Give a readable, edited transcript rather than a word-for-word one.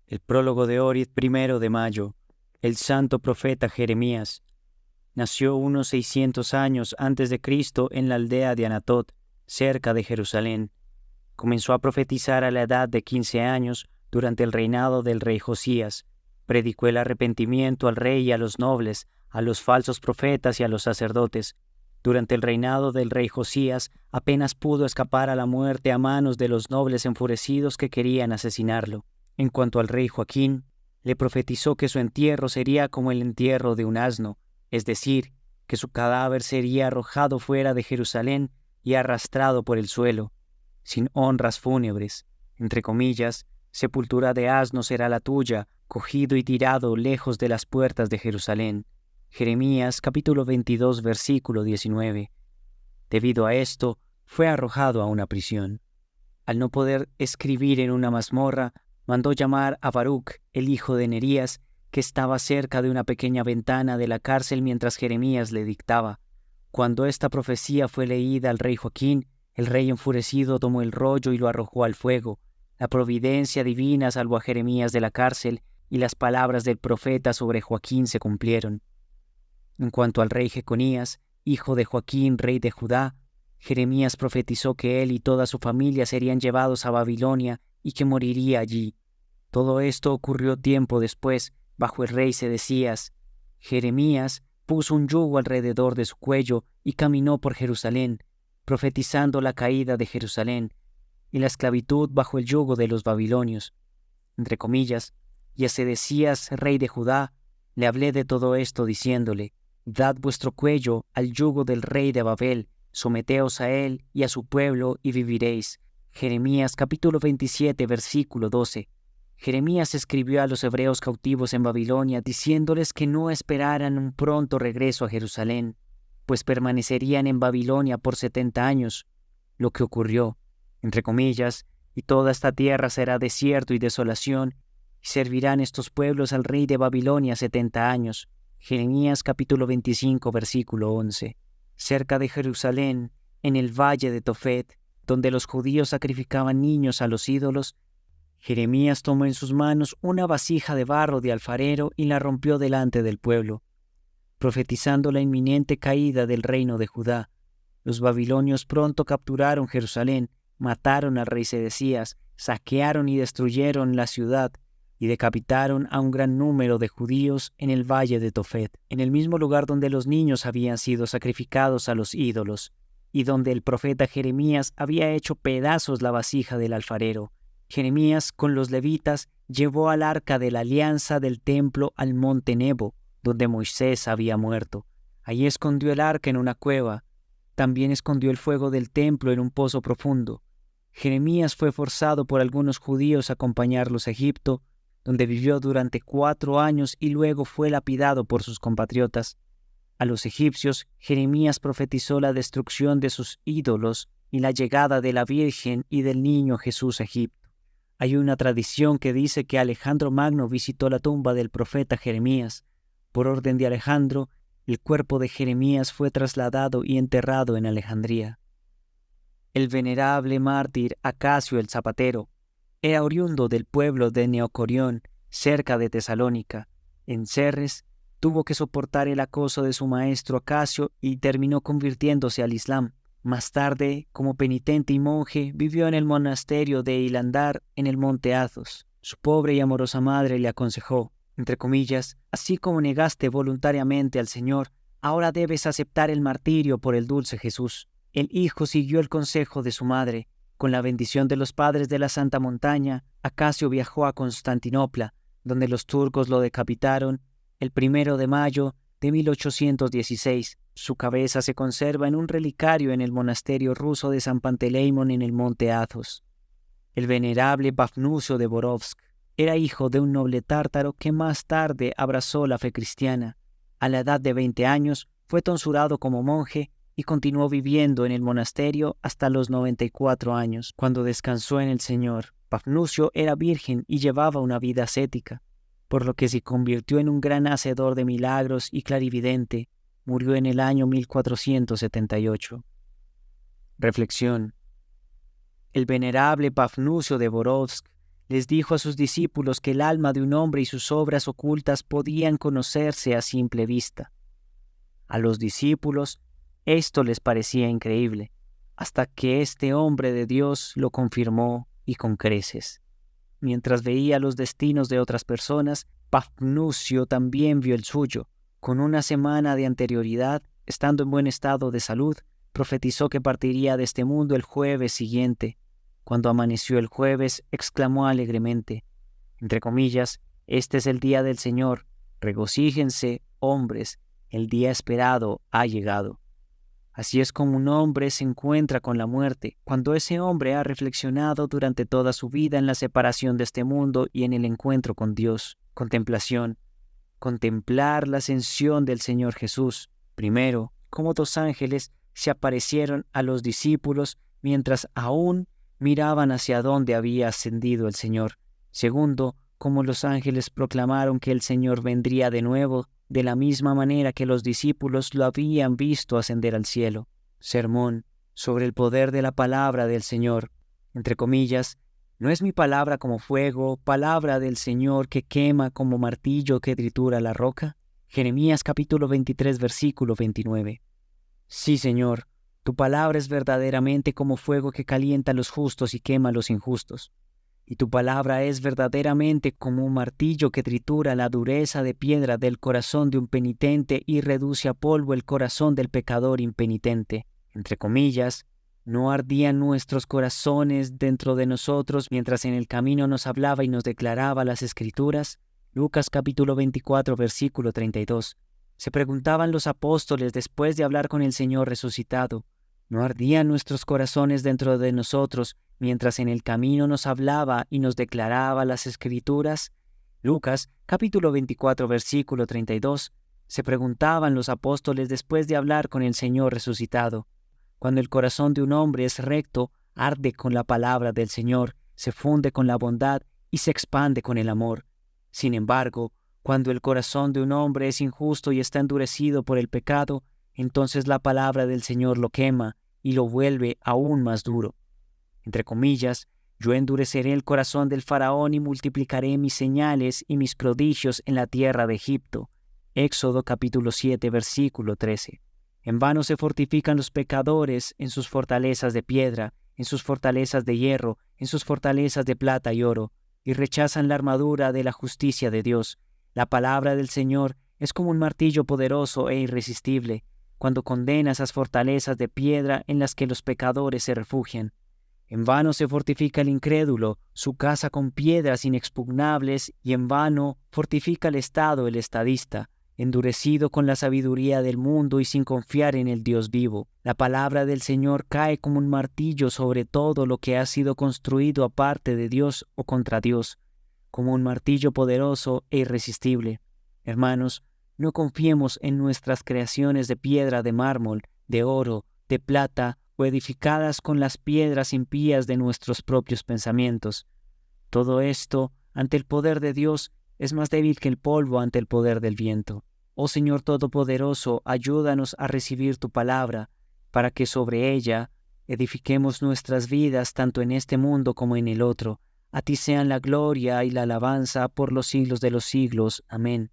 El prólogo de Orid, 1 de mayo. El santo profeta Jeremías nació unos 600 años antes de Cristo en la aldea de Anatot, cerca de Jerusalén. Comenzó a profetizar a la edad de 15 años durante el reinado del rey Josías. Predicó el arrepentimiento al rey y a los nobles, a los falsos profetas y a los sacerdotes. Durante el reinado del rey Josías, apenas pudo escapar a la muerte a manos de los nobles enfurecidos que querían asesinarlo. En cuanto al rey Joaquín, le profetizó que su entierro sería como el entierro de un asno, es decir, que su cadáver sería arrojado fuera de Jerusalén y arrastrado por el suelo, sin honras fúnebres. Entre comillas, sepultura de asno será la tuya, cogido y tirado lejos de las puertas de Jerusalén. Jeremías capítulo 22, versículo 19. Debido a esto, fue arrojado a una prisión. Al no poder escribir en una mazmorra, mandó llamar a Baruc, el hijo de Nerías, que estaba cerca de una pequeña ventana de la cárcel mientras Jeremías le dictaba. Cuando esta profecía fue leída al rey Joaquín, el rey enfurecido tomó el rollo y lo arrojó al fuego. La providencia divina salvó a Jeremías de la cárcel y las palabras del profeta sobre Joaquín se cumplieron. En cuanto al rey Jeconías, hijo de Joaquín, rey de Judá, Jeremías profetizó que él y toda su familia serían llevados a Babilonia y que moriría allí. Todo esto ocurrió tiempo después, bajo el rey Sedecías. Jeremías puso un yugo alrededor de su cuello y caminó por Jerusalén, profetizando la caída de Jerusalén y la esclavitud bajo el yugo de los babilonios. Entre comillas, y a Sedecías, rey de Judá, le hablé de todo esto diciéndole: dad vuestro cuello al yugo del rey de Babel, someteos a él y a su pueblo y viviréis. Jeremías capítulo 27, versículo 12. Jeremías escribió a los hebreos cautivos en Babilonia diciéndoles que no esperaran un pronto regreso a Jerusalén, pues permanecerían en Babilonia por 70 años, lo que ocurrió, entre comillas, y toda esta tierra será desierto y desolación, y servirán estos pueblos al rey de Babilonia 70 años. Jeremías capítulo 25, versículo 11. Cerca de Jerusalén, en el valle de Tofet, donde los judíos sacrificaban niños a los ídolos, Jeremías tomó en sus manos una vasija de barro de alfarero y la rompió delante del pueblo, profetizando la inminente caída del reino de Judá. Los babilonios pronto capturaron Jerusalén, mataron al rey Sedecías, saquearon y destruyeron la ciudad y decapitaron a un gran número de judíos en el valle de Tofet, en el mismo lugar donde los niños habían sido sacrificados a los ídolos, y donde el profeta Jeremías había hecho pedazos la vasija del alfarero. Jeremías, con los levitas, llevó al arca de la alianza del templo al monte Nebo, donde Moisés había muerto. Allí escondió el arca en una cueva. También escondió el fuego del templo en un pozo profundo. Jeremías fue forzado por algunos judíos a acompañarlos a Egipto, donde vivió durante 4 años y luego fue lapidado por sus compatriotas. A los egipcios, Jeremías profetizó la destrucción de sus ídolos y la llegada de la Virgen y del niño Jesús a Egipto. Hay una tradición que dice que Alejandro Magno visitó la tumba del profeta Jeremías. Por orden de Alejandro, el cuerpo de Jeremías fue trasladado y enterrado en Alejandría. El venerable mártir Acasio el Zapatero era oriundo del pueblo de Neocorión, cerca de Tesalónica. En Serres, tuvo que soportar el acoso de su maestro Acasio y terminó convirtiéndose al Islam. Más tarde, como penitente y monje, vivió en el monasterio de Ilandar en el monte Athos. Su pobre y amorosa madre le aconsejó, entre comillas: así como negaste voluntariamente al Señor, ahora debes aceptar el martirio por el dulce Jesús. El hijo siguió el consejo de su madre. Con la bendición de los padres de la Santa Montaña, Acasio viajó a Constantinopla, donde los turcos lo decapitaron el 1 de mayo de 1816. Su cabeza se conserva en un relicario en el monasterio ruso de San Panteleimon en el monte Athos. El venerable Pafnucio de Borovsk era hijo de un noble tártaro que más tarde abrazó la fe cristiana. A la edad de 20 años fue tonsurado como monje y continuó viviendo en el monasterio hasta los 94 años, cuando descansó en el Señor. Pafnucio era virgen y llevaba una vida ascética, por lo que se convirtió en un gran hacedor de milagros y clarividente. Murió en el año 1478. Reflexión. El venerable Pafnucio de Borovsk les dijo a sus discípulos que el alma de un hombre y sus obras ocultas podían conocerse a simple vista. A los discípulos esto les parecía increíble, hasta que este hombre de Dios lo confirmó y con creces. Mientras veía los destinos de otras personas, Pafnucio también vio el suyo. Con una semana de anterioridad, estando en buen estado de salud, profetizó que partiría de este mundo el jueves siguiente. Cuando amaneció el jueves, exclamó alegremente, entre comillas, «Este es el día del Señor, regocíjense, hombres, el día esperado ha llegado». Así es como un hombre se encuentra con la muerte, cuando ese hombre ha reflexionado durante toda su vida en la separación de este mundo y en el encuentro con Dios. Contemplación. Contemplar la ascensión del Señor Jesús. Primero, como dos ángeles se aparecieron a los discípulos mientras aún miraban hacia dónde había ascendido el Señor. Segundo, como los ángeles proclamaron que el Señor vendría de nuevo, de la misma manera que los discípulos lo habían visto ascender al cielo. Sermón sobre el poder de la palabra del Señor. Entre comillas, ¿no es mi palabra como fuego, palabra del Señor que quema como martillo que tritura la roca? Jeremías capítulo 23, versículo 29. Sí, Señor, tu palabra es verdaderamente como fuego que calienta a los justos y quema a los injustos. Y tu palabra es verdaderamente como un martillo que tritura la dureza de piedra del corazón de un penitente y reduce a polvo el corazón del pecador impenitente. Entre comillas, ¿no ardían nuestros corazones dentro de nosotros mientras en el camino nos hablaba y nos declaraba las Escrituras? Lucas capítulo 24, versículo 32. Se preguntaban los apóstoles después de hablar con el Señor resucitado, ¿no ardían nuestros corazones dentro de nosotros mientras en el camino nos hablaba y nos declaraba las Escrituras? Lucas, capítulo 24, versículo 32. Se preguntaban los apóstoles después de hablar con el Señor resucitado. Cuando el corazón de un hombre es recto, arde con la palabra del Señor, se funde con la bondad y se expande con el amor. Sin embargo, cuando el corazón de un hombre es injusto y está endurecido por el pecado, entonces la palabra del Señor lo quema y lo vuelve aún más duro. Entre comillas, yo endureceré el corazón del faraón y multiplicaré mis señales y mis prodigios en la tierra de Egipto. Éxodo capítulo 7, versículo 13. En vano se fortifican los pecadores en sus fortalezas de piedra, en sus fortalezas de hierro, en sus fortalezas de plata y oro, y rechazan la armadura de la justicia de Dios. La palabra del Señor es como un martillo poderoso e irresistible, cuando condena esas fortalezas de piedra en las que los pecadores se refugian. En vano se fortifica el incrédulo, su casa con piedras inexpugnables, y en vano fortifica el Estado el estadista, endurecido con la sabiduría del mundo y sin confiar en el Dios vivo. La palabra del Señor cae como un martillo sobre todo lo que ha sido construido aparte de Dios o contra Dios, como un martillo poderoso e irresistible. Hermanos, no confiemos en nuestras creaciones de piedra, de mármol, de oro, de plata o edificadas con las piedras impías de nuestros propios pensamientos. Todo esto, ante el poder de Dios, es más débil que el polvo ante el poder del viento. Oh Señor Todopoderoso, ayúdanos a recibir tu palabra, para que sobre ella edifiquemos nuestras vidas tanto en este mundo como en el otro. A ti sean la gloria y la alabanza por los siglos de los siglos. Amén.